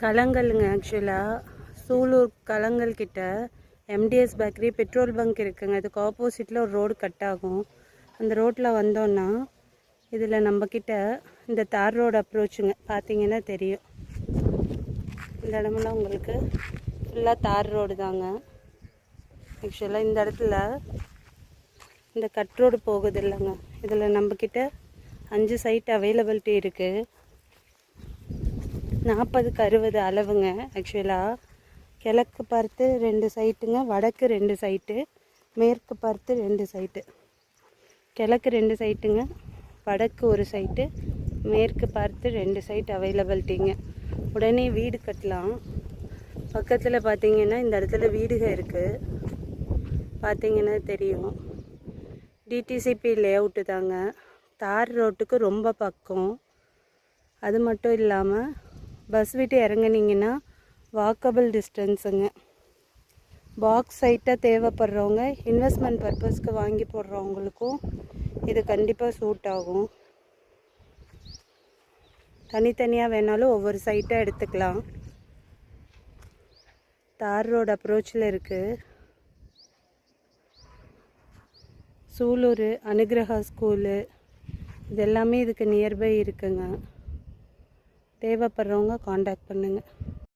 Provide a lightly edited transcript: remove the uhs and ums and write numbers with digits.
கலங்கலுங்க. ஆக்சுவலாக சூலூர் கலங்கல் கிட்ட MTS bakery petrol bunk இருக்குங்க. இதுக்கு ஆப்போசிட்டில் ஒரு ரோடு கட் ஆகும். அந்த ரோட்டில் வந்தோன்னா இதில் நம்மக்கிட்ட இந்த தார் ரோடு அப்ரோச்சுங்க பார்த்தீங்கன்னா தெரியும். இந்த இடமெல்லாம் உங்களுக்கு ஃபுல்லாக தார் ரோடு தாங்க. ஆக்சுவலாக இந்த இடத்துல இந்த கட் ரோடு போகுது இல்லைங்க. இதில் நம்மக்கிட்ட 5 சைட் அவைலபிலிட்டி இருக்குது. 40க்கு 60 அளவுங்க. ஆக்சுவலாக கிழக்கு பார்த்து 2 சைட்டுங்க, வடக்கு 2 சைட்டு, மேற்கு பார்த்து 2 சைட்டு. கிழக்கு 2 சைட்டுங்க, வடக்கு ஒரு சைட்டு, மேற்கு பார்த்து 2 சைட் அவைலபிலிட்டிங்க. உடனே வீடு கட்டலாம். பக்கத்தில் பார்த்தீங்கன்னா இந்த இடத்துல வீடுக இருக்குது, பார்த்தீங்கன்னா தெரியும். டிடிசிபி லேஅவுட்டு தாங்க. தார் ரோட்டுக்கு ரொம்ப பக்கம். அது மட்டும் இல்லாமல் பஸ் விட்டு இறங்குனீங்கன்னா வாக்கபிள் டிஸ்டன்ஸுங்க. பாக்ஸ் சைட்டாக தேவைப்படுறவங்க, இன்வெஸ்ட்மெண்ட் பர்பஸ்க்கு வாங்கி போடுறவங்களுக்கும் இது கண்டிப்பாக சூட் ஆகும். தனித்தனியாக வேணாலும் ஒவ்வொரு சைட்டாக எடுத்துக்கலாம். தார் ரோடு அப்ரோச்சில் இருக்குது. சூலூர் அனுகிரகா ஸ்கூலு இது எல்லாமே இதுக்கு நியர்பை இருக்குங்க. தேவைப்படுறவங்க காண்டாக்ட் பண்ணுங்கள்.